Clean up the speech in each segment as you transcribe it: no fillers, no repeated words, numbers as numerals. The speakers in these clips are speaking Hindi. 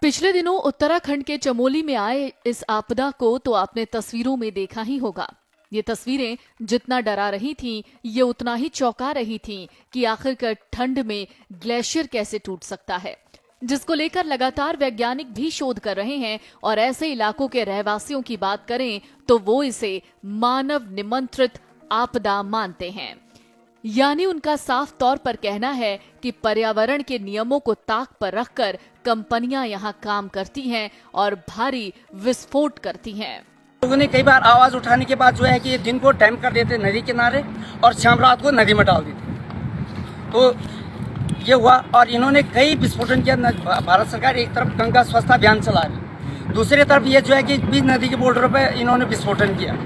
पिछले दिनों उत्तराखंड के चमोली में आए इस आपदा को तो आपने तस्वीरों में देखा ही होगा। ये तस्वीरें जितना डरा रही थीं, ये उतना ही चौंका रही थीं कि आखिरकार ठंड में ग्लेशियर कैसे टूट सकता है, जिसको लेकर लगातार वैज्ञानिक भी शोध कर रहे हैं। और ऐसे इलाकों के रहवासियों की बात करें तो वो इसे मानव निमंत्रित आपदा मानते हैं। यानी उनका साफ तौर पर कहना है कि पर्यावरण के नियमों को ताक पर रखकर कंपनियां यहां काम करती हैं और भारी विस्फोट करती हैं। लोगों ने कई बार आवाज उठाने के बाद जो है कि दिन को डैम कर देते नदी किनारे और शाम रात को नदी में डाल देते, तो ये हुआ। और इन्होंने कई विस्फोटन किया। भारत सरकार एक तरफ गंगा स्वच्छता अभियान चला रही, दूसरी तरफ ये जो है कि बीच नदी के बॉर्डर पर इन्होंने विस्फोटन किया।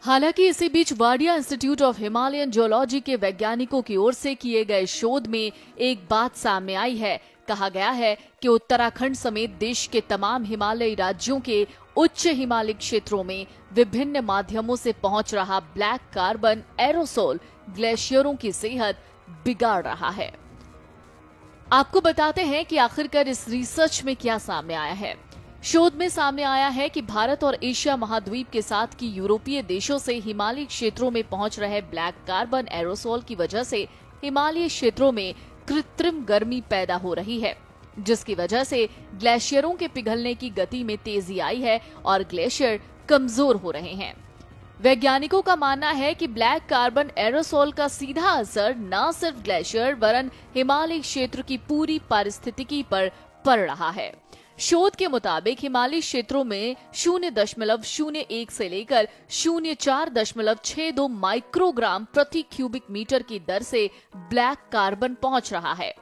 हालांकि इसी बीच Wadia institute of Himalayan geology के वैज्ञानिकों की ओर से किए गए शोध में एक बात सामने आई है। कहा गया है कि उत्तराखंड समेत देश के तमाम हिमालयी राज्यों के उच्च हिमालयी क्षेत्रों में विभिन्न माध्यमों से पहुंच रहा ब्लैक कार्बन एरोसोल ग्लेशियरों की सेहत बिगाड़ रहा है। आपको बताते हैं कि आखिरकार इस रिसर्च में क्या सामने आया है। शोध में सामने आया है कि भारत और एशिया महाद्वीप के साथ की यूरोपीय देशों से हिमालयी क्षेत्रों में पहुंच रहे ब्लैक कार्बन एरोसोल की वजह से हिमालयी क्षेत्रों में कृत्रिम गर्मी पैदा हो रही है, जिसकी वजह से ग्लेशियरों के पिघलने की गति में तेजी आई है और ग्लेशियर कमजोर हो रहे हैं। वैज्ञानिकों का मानना है कि ब्लैक कार्बन एरोसोल का सीधा असर न सिर्फ ग्लेशियर वरन हिमालयी क्षेत्र की पूरी पारिस्थितिकी पर पड़ रहा है। शोध के मुताबिक हिमालयी क्षेत्रों में 0.01 से लेकर 0.462 माइक्रोग्राम प्रति क्यूबिक मीटर की दर से ब्लैक कार्बन पहुंच रहा है।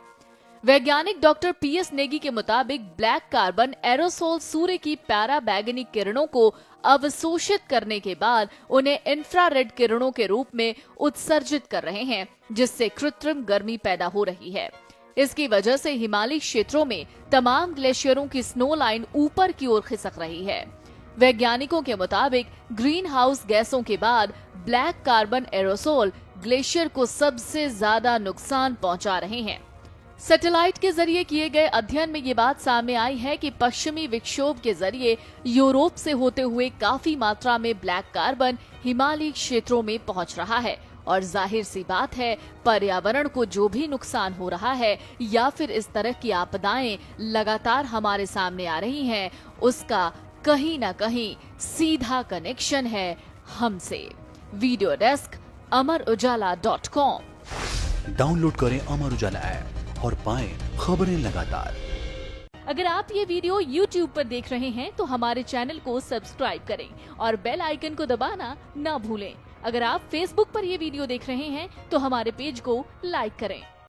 वैज्ञानिक डॉक्टर पीएस नेगी के मुताबिक ब्लैक कार्बन एरोसोल सूर्य की पैराबैंगनी किरणों को अवशोषित करने के बाद उन्हें इंफ्रारेड किरणों के रूप में उत्सर्जित कर रहे हैं, जिससे कृत्रिम गर्मी पैदा हो रही है। इसकी वजह से हिमालयी क्षेत्रों में तमाम ग्लेशियरों की स्नो लाइन ऊपर की ओर खिसक रही है। वैज्ञानिकों के मुताबिक ग्रीन हाउस गैसों के बाद ब्लैक कार्बन एरोसोल ग्लेशियर को सबसे ज्यादा नुकसान पहुंचा रहे हैं। सैटेलाइट के जरिए किए गए अध्ययन में ये बात सामने आई है कि पश्चिमी विक्षोभ के जरिए यूरोप से होते हुए काफी मात्रा में ब्लैक कार्बन हिमालयी क्षेत्रों में पहुंच रहा है। और जाहिर सी बात है, पर्यावरण को जो भी नुकसान हो रहा है या फिर इस तरह की आपदाएं लगातार हमारे सामने आ रही हैं, उसका कहीं ना कहीं सीधा कनेक्शन है हमसे। Video desk amarujala.com। डाउनलोड करें अमर उजाला ऐप और पाएं खबरें लगातार। अगर आप ये वीडियो YouTube पर देख रहे हैं तो हमारे चैनल को सब्सक्राइब करें और बेल आइकन को दबाना ना भूलें। अगर आप Facebook पर ये वीडियो देख रहे हैं तो हमारे पेज को लाइक करें।